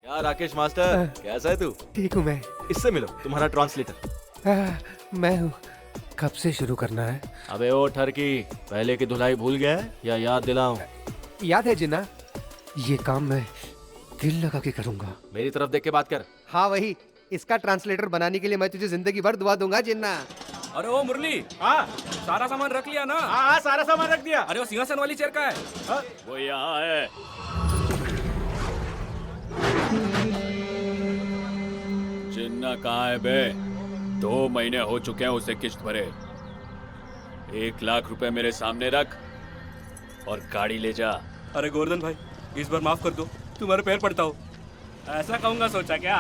क्या राकेश मास्टर, कैसा है तू? ठीक हूँ मैं। इससे मिलो, तुम्हारा ट्रांसलेटर। मैं हूँ। कब से शुरू करना है? अबे ओ ठरकी, पहले की धुलाई भूल गया है या याद दिलाऊं? याद है जिन्ना, ये काम मैं दिल लगा के करूंगा। मेरी तरफ देख के बात कर। हाँ वही, इसका ट्रांसलेटर बनाने के लिए मैं तुझे जिंदगी भर दुआ दूंगा जिन्ना। अरे वो मुरली, हाँ सारा सामान रख लिया ना? हाँ सारा सामान रख दिया। अरे वो सिंहासन वाली चेयर का है? हाँ? वो यहाँ है। चिन्ना कहाँ है बे? 2 महीने हो चुके हैं उसे किश्त भरे। 1 लाख रुपए मेरे सामने रख और गाड़ी ले जा। अरे गोवर्धन भाई, इस बार माफ कर दो, तुम्हारे पैर पड़ता हो। ऐसा कहूंगा सोचा क्या?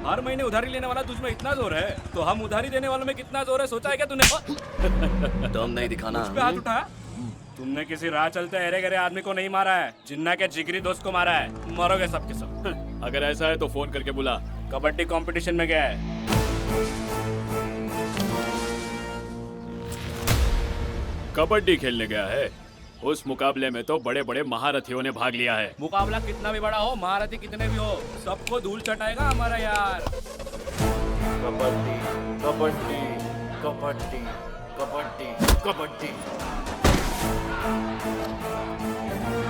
हर महीने उधारी लेने वाला तुझमें इतना जोर है, तो हम उधारी देने वालों में कितना जोर है सोचा है क्या तूने? दम नहीं दिखाना। मुझ पे हाथ उठाया? तुमने किसी राह चलते अरे गरे आदमी को नहीं मारा है, जिन्ना के जिगरी दोस्त को मारा है। मरोगे सबके सब। अगर ऐसा है तो फोन करके बुला। कबड्डी कंपटीशन में गया है। कबड्डी खेलने गया है। उस मुकाबले में तो बड़े बड़े महारथियों ने भाग लिया है। मुकाबला कितना भी बड़ा हो, महारथी कितने भी हो, सबको धूल चटाएगा हमारा यार। कबड्डी कबड्डी कबड्डी कबड्डी कबड्डी।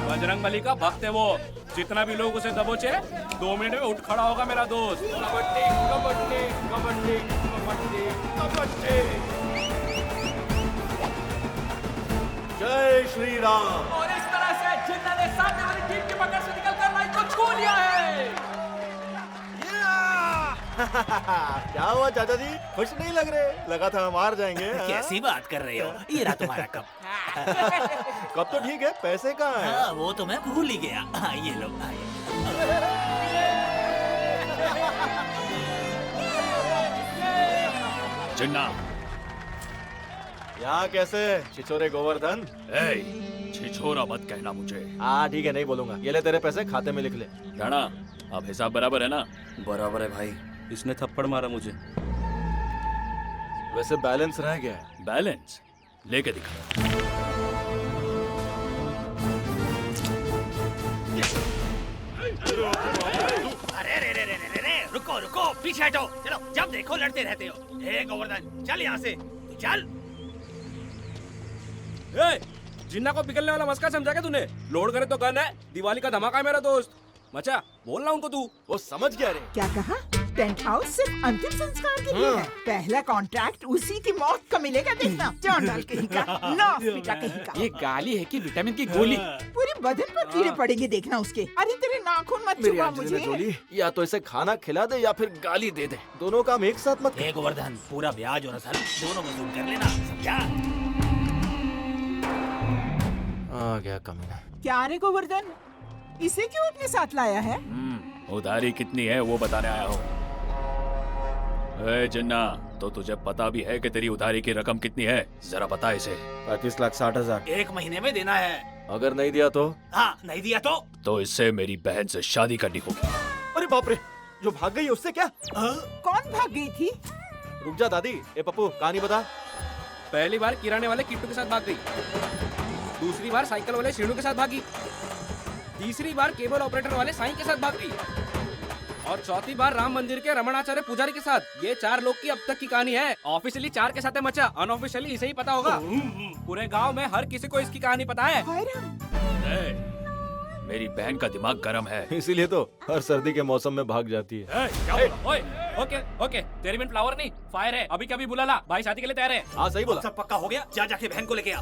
बजरंगबली का भक्त है वो, जितना भी लोग उसे दबोचे 2 मिनट में उठ खड़ा होगा मेरा दोस्त। कबड्डी कबड्डी कबड्डी कबड्डी कबड्डी। जय श्री राम। और इस तरह से जिन्ना ने सामने वाली टीम की पकड़ से निकलकर लाइन को छू लिया है। क्या हुआ चाचा जी, खुश नहीं लग रहे? लगा था हम हार जाएंगे। हाँ? कैसी बात कर रहे हो? ये रहा तुम्हारा कप। कब तो ठीक है, पैसे कहाँ हैं? हाँ, वो तो मैं भूल ही गया। हाँ, ये लो। चिन्ना, यहाँ कैसे छिछोरे गोवर्धन? छिछोरा मत कहना मुझे। हाँ ठीक है, नहीं बोलूंगा। ये ले तेरे पैसे, खाते में लिख ले। जाना, अब हिसाब बराबर है ना? बराबर है भाई। इसने थप्पड़ मारा मुझे। वैसे बैलेंस रह गया है। बैलेंस लेके दिखा। अरे रे रे रे रे रे, रुको रुको, पीछे हटो। चलो, जब देखो लड़ते रहते हो। ए गोवर्धन, चल यहाँ से, तू चल। ए, जिन्ना को पिघलने वाला मस्का समझा क्या तूने? लोड करे तो गन है, दिवाली का धमाका है मेरा दोस्त। मचा, बोलना उनको तू। वो समझ गया रे। क्या कहा? टेंट हाउस सिर्फ अंतिम संस्कार के लिए है। पहला कॉन्ट्रैक्ट उसी की मौत का मिलेगा, देखना। चौंडाल कहीं का, नाक पिटा कहीं का। ये गाली है कि विटामिन की गोली? पूरे बदन पर कीड़े पड़ेंगे, देखना उसके। अरे तेरे नाखून मत मेरी छुआ अंजलि मुझे। जोली, या तो इसे खाना खिला दे या फिर गाली दे दे। दोनों काम एक साथ मत ए गोवर्धन, पूरा ब्याज और असल दोनों वसूल कर लेना, समझा? आ गया कमीना। क्या रे गोवर्धन, इसे क्यों अपने साथ लाया है? उधारी कितनी है वो बताने आया हूँ। ए जिन्ना, तो तुझे पता भी है कि तेरी उधारी की रकम कितनी है? जरा बता इसे। 35,60,000। 1 महीने में देना है। अगर नहीं दिया तो? हाँ, नहीं दिया तो इससे मेरी बहन से शादी करनी होगी। अरे बाप रे, जो भाग गई है उससे क्या? कौन भाग गई थी? रुक जा दादी। ए पप्पू, कहानी बता। पहली बार किराने वाले किट्टू के साथ भाग गई। दूसरी बार साइकिल वाले श्रीनू के साथ भागी। तीसरी बार केबल ऑपरेटर वाले साईं के साथ भाग गई। और चौथी बार राम मंदिर के रमणाचार्य पुजारी के साथ। ये 4 लोग की अब तक की कहानी है। ऑफिशियली 4 के साथ है मचा, अनऑफिशियली इसे ही पता होगा। पूरे गांव में हर किसी को इसकी कहानी पता है। हाय राम। मेरी बहन का दिमाग गर्म है। इसीलिए तो हर सर्दी के मौसम में भाग जाती है। ओए, ओके ओके, तेरी में फ्लावर नहीं फायर है। अभी कभी बुला ला, भाई शादी के लिए तैयार है। हाँ सही बोला। सब पक्का हो गया, जा जाके बहन को लेके आ।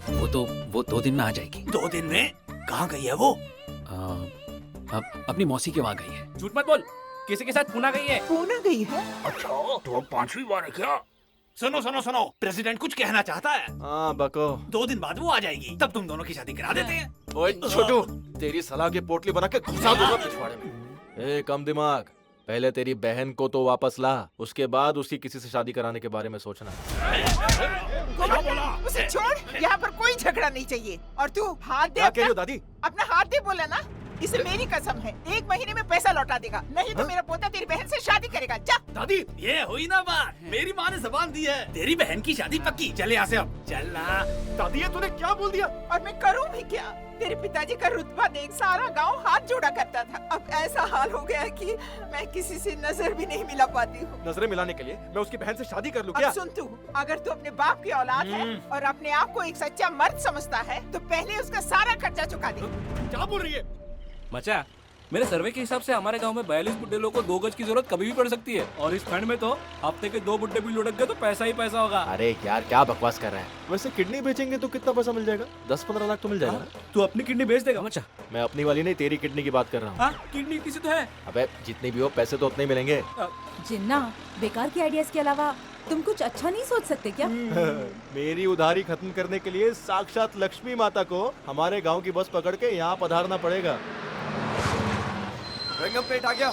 वो 2 दिन में आ जाएगी। 2 दिन में? कहाँ गई है वो? अपनी मौसी के वहाँ गई है। झूठ मत बोल, किसी के साथ पूना गई है। पूना गई है? अच्छा, तो 5वीं बार है क्या? सुनो सुनो सुनो, प्रेसिडेंट कुछ कहना चाहता है। हाँ बको। 2 दिन बाद वो आ जाएगी, तब तुम दोनों की शादी करा देते हैं। ओए छोटू, तेरी सलाह की पोटली बना के घुसा दूंगा पिछवाड़े में। ए कम दिमाग, पहले तेरी बहन को तो वापस ला, उसके बाद उसकी किसी से शादी कराने के बारे में सोचना। उसे छोड़, यहाँ पर कोई झगड़ा नहीं चाहिए। और तू हाथ दे क्या कह रही हो अपना, दादी? अपना हाथ दे बोला ना। इसे मेरी कसम है, 1 महीने में पैसा लौटा देगा, नहीं तो मेरा पोता तेरी बहन से शादी करेगा। जा। दादी ये हुई ना बात, मेरी माँ ने जबान दी है, तेरी बहन की शादी पक्की। चल यहाँ से अब, चल ना। दादी ये तूने क्या बोल दिया? और मैं करूँ भी क्या? तेरे पिताजी का रुतबा देख सारा गांव हाथ जोड़ा करता था। अब ऐसा हाल हो गया कि मैं किसी से नजर भी नहीं मिला पाती हूँ। नजरें मिलाने के लिए मैं उसकी बहन से शादी कर लूं क्या? अब सुन तू, अगर तू अपने बाप की औलाद है और अपने आप को एक सच्चा मर्द समझता है तो पहले उसका सारा खर्चा चुका दे। क्या बोल रही है? मचा, मेरे सर्वे के हिसाब से हमारे गांव में 42 बुड्ढे लोगों को 2 गज की जरूरत कभी भी पड़ सकती है, और इस फंड में तो हफ्ते के 2 बुड्ढे भी लुढ़क गए तो पैसा ही पैसा होगा। अरे यार क्या बकवास कर रहा है? वैसे किडनी बेचेंगे तो कितना पैसा मिल जाएगा? 10-15 लाख तो मिल जाएगा ना? तू अपनी किडनी बेच देगा मचा? मैं अपनी वाली नहीं, तेरी किडनी की बात कर रहा हूँ। हाँ, किडनी किसी तो है। अबे जितनी भी हो पैसे तो उतने ही मिलेंगे। जिन्ना, बेकार के आइडियाज के अलावा तुम कुछ अच्छा नहीं सोच सकते क्या? मेरी उधारी खत्म करने के लिए साक्षात लक्ष्मी माता को हमारे गांव की बस पकड़ के यहाँ पधारना पड़ेगा। रंगम प्लेट आ गया।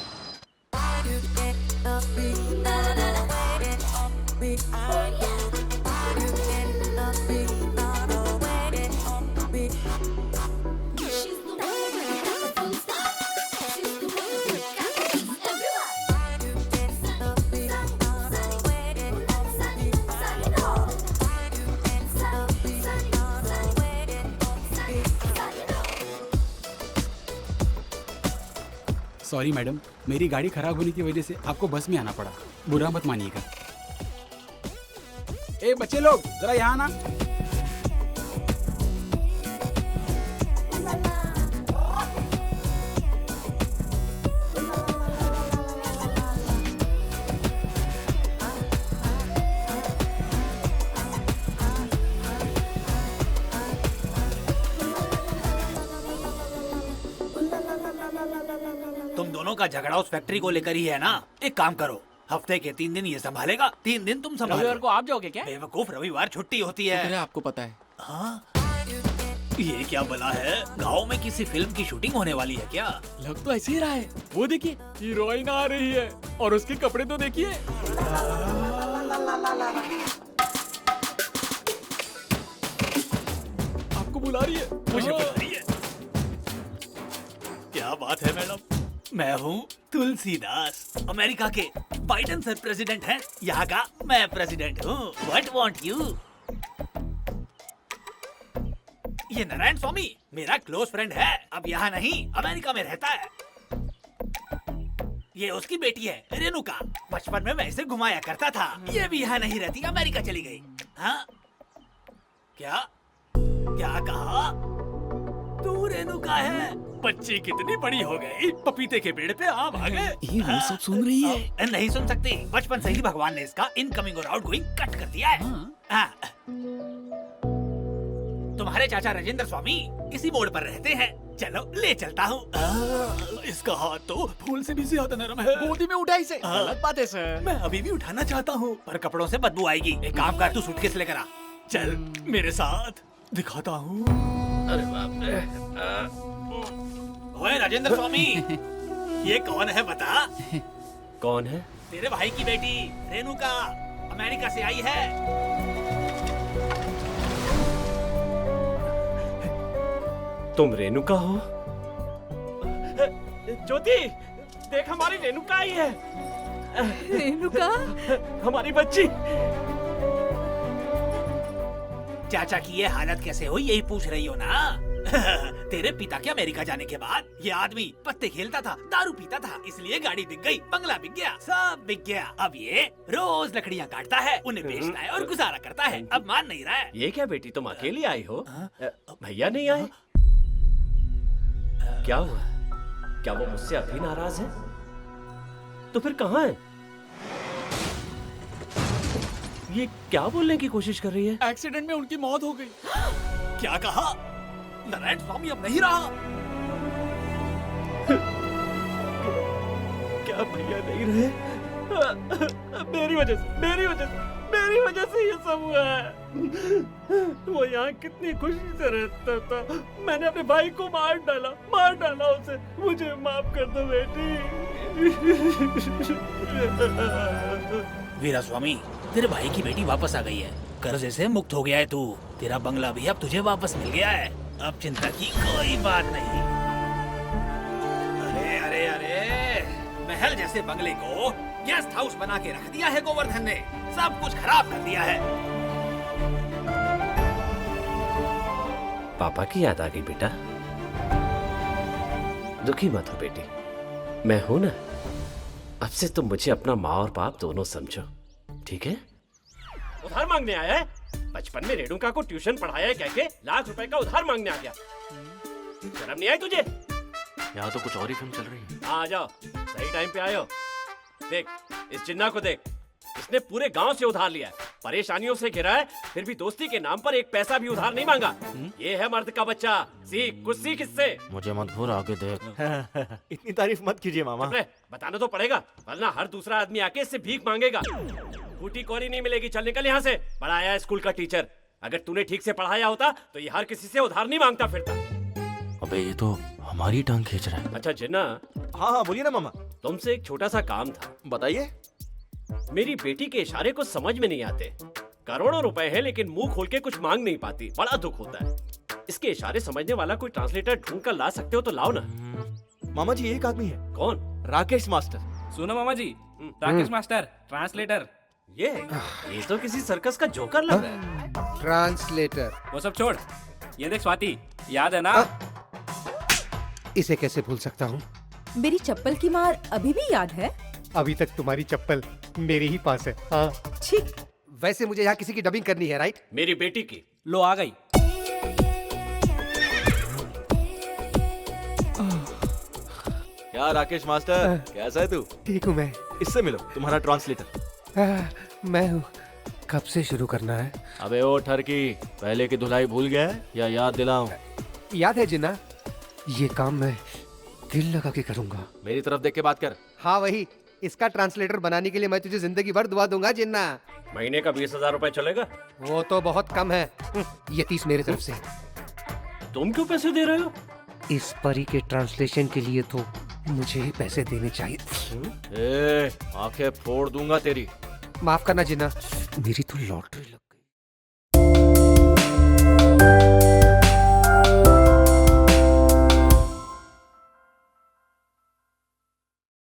सॉरी मैडम, मेरी गाड़ी खराब होने की वजह से आपको बस में आना पड़ा, बुरा मत मानिएगा। ए बच्चे लोग जरा यहाँ आना। तुम दोनों का झगड़ा उस फैक्ट्री को लेकर ही है ना? एक काम करो, हफ्ते के 3 दिन ये संभालेगा, 3 दिन तुम रविवार संभालो। को आप जाओगे क्या? बेवकूफ, रविवार छुट्टी होती है। आपको पता है। हाँ? ये क्या बला है? गांव में किसी फिल्म की शूटिंग होने वाली है क्या? लग तो ऐसे ही रहा है। वो देखिए, हीरोइन आ रही है और उसके कपड़े तो देखिए। आपको बुला रही है। मुझे बुला रही है। क्या बात है मैडम, मैं हूँ तुलसीदास, अमेरिका के बाइडेन सर प्रेसिडेंट हैं, यहाँ का मैं प्रेसिडेंट हूँ। What want you? ये नारायण स्वामी मेरा क्लोज फ्रेंड है, अब यहाँ नहीं अमेरिका में रहता है। ये उसकी बेटी है रेणुका, बचपन में मैं इसे घुमाया करता था। ये भी यहाँ नहीं रहती, अमेरिका चली गई। हाँ? क्या क्या कहा? तू रेणुका है? बच्ची कितनी बड़ी हो गई, पपीते के पेड़ पे आम आ गए। ये वो सब सुन रही है। नहीं सुन सकती, बचपन से ही भगवान ने इसका इनकमिंग और आउटगोइंग कट कर दिया है। हाँ। तुम्हारे चाचा राजेंद्र स्वामी इसी मोड़ पर रहते हैं, चलो ले चलता हूँ। इसका हाथ तो फूल से भी ज्यादा नरम है। गोदी में उठा इसे। गलत बात है सर। मैं अभी भी उठाना चाहता हूँ, पर कपड़ों से बदबू आएगी। एक काम कर, तू सूटकेस लेकर आ, चल मेरे साथ, दिखाता हूँ। अरे बाप रे। ओए राजेंद्र स्वामी, ये कौन है बता? कौन है? तेरे भाई की बेटी रेणुका, अमेरिका से आई है। तुम रेणुका हो? ज्योति, देख हमारी रेणुका आई है। रेणुका, हमारी बच्ची। चाचा की ये हालत कैसे हुई, यही पूछ रही हो ना? तेरे पिता के अमेरिका जाने के बाद ये आदमी पत्ते खेलता था, दारू पीता था, इसलिए गाड़ी बिक गई, बंगला बिक गया, सब बिक गया। अब ये रोज लकड़ियाँ काटता है, उन्हें बेचता है और गुजारा करता है। अब मान नहीं रहा है। ये क्या बेटी, तुम अकेली आई हो? भैया नहीं आए? क्या हुआ? क्या वो मुझसे अभी नाराज है? तो फिर कहाँ है? ये क्या बोलने की कोशिश कर रही है? एक्सीडेंट में उनकी मौत हो गई। क्या कहा? नारायण स्वामी अब नहीं रहा। क्या भैया नहीं रहे? मेरी वजह से ये सब हुआ है। वो यहाँ कितनी खुशी से रहता था, मैंने अपने भाई को मार डाला उसे। मुझे माफ कर दो बेटी। वीरा स्वामी, तेरे भाई की बेटी वापस आ गई है, कर्जे से मुक्त हो गया है तू। तेरा बंगला भी अब तुझे वापस मिल गया है, अब चिंता की कोई बात नहीं। महल जैसे बंगले को गेस्ट हाउस बना के रख दिया है गोवर्धन ने। सब कुछ खराब कर दिया है। पापा की याद आ गई बेटा। दुखी मत हो बेटी, मैं हूं ना। अब से तुम मुझे अपना माँ और बाप दोनों समझो, ठीक है? उधार मांगने आया है? बचपन में रेणुका को ट्यूशन पढ़ाया है कह के लाख रुपए का उधार मांगने आ गया। शर्म नहीं आई तुझे? यहाँ तो कुछ और ही फिल्म चल रही है। हाँ, आ जाओ, सही टाइम पे आए हो। देख इस जिन्ना को देख, इसने पूरे गांव से उधार लिया है, परेशानियों से घिरा है, फिर भी दोस्ती के नाम पर एक पैसा भी उधार नहीं मांगा। ये है मर्द का बच्चा। सीख, कुछ सीख इससे। मुझे मत भूल, आगे देख। इतनी तारीफ मत कीजिए मामा। बताना तो पड़ेगा, वरना हर दूसरा आदमी आके इससे भीख मांगेगा। फूटी कौड़ी नहीं मिलेगी। चल निकल यहाँ से। पढ़ाया है स्कूल का टीचर। अगर तूने ठीक से पढ़ाया होता तो ये हर किसी से उधार नहीं मांगता फिरता। अबे ये तो हमारी टांग खींच रहा है। अच्छा जिन्ना। हाँ हाँ बोलिए ना मामा। तुमसे एक छोटा सा काम था। बताइए। मेरी बेटी के इशारे कुछ समझ में नहीं आते। करोड़ों रुपए हैं लेकिन मुंह खोल के कुछ मांग नहीं पाती। बड़ा दुख होता है। इसके इशारे समझने वाला कोई ट्रांसलेटर ढूंढ कर ला सकते हो तो लाओ ना। मामा जी एक आदमी है। कौन? राकेश मास्टर। सुनो मामा जी, राकेश मास्टर ट्रांसलेटर। ये तो किसी सर्कस का जोकर लग रहा है। ट्रांसलेटर। वो सब छोड़, ये देख स्वाति, याद है ना? इसे कैसे भूल सकता हूँ? मेरी चप्पल की मार अभी भी याद है? अभी तक तुम्हारी चप्पल मेरे ही पास है। हाँ। छी। वैसे मुझे यहाँ किसी की डबिंग करनी है, राइट? मेरी बेटी की। लो आ गई। क्या राकेश मास्टर, कैसा है तू? ठीक हूँ मैं। इससे मिलो, तुम्हारा ट्रांसलेटर। मैं हूँ। कब से शुरू करना है? अबे ओ ठरकी, पहले की धुलाई भूल गया है या याद दिलाऊं? याद है जिन्ना, ये काम मैं दिल लगा के करूंगा। मेरी तरफ देख के बात कर। हाँ वही, इसका ट्रांसलेटर बनाने के लिए मैं तुझे जिंदगी भर दुआ दूंगा जिन्ना। महीने का 20,000 रुपए चलेगा? वो तो बहुत कम है। ये 30 मेरी तरफ से। तुम क्यों पैसे दे रहे हो? इस परी के ट्रांसलेशन के लिए तो मुझे ही पैसे देने चाहिए। आंखें फोड़ दूंगा तेरी। माफ करना जिन्ना, मेरी तो लॉटरी लग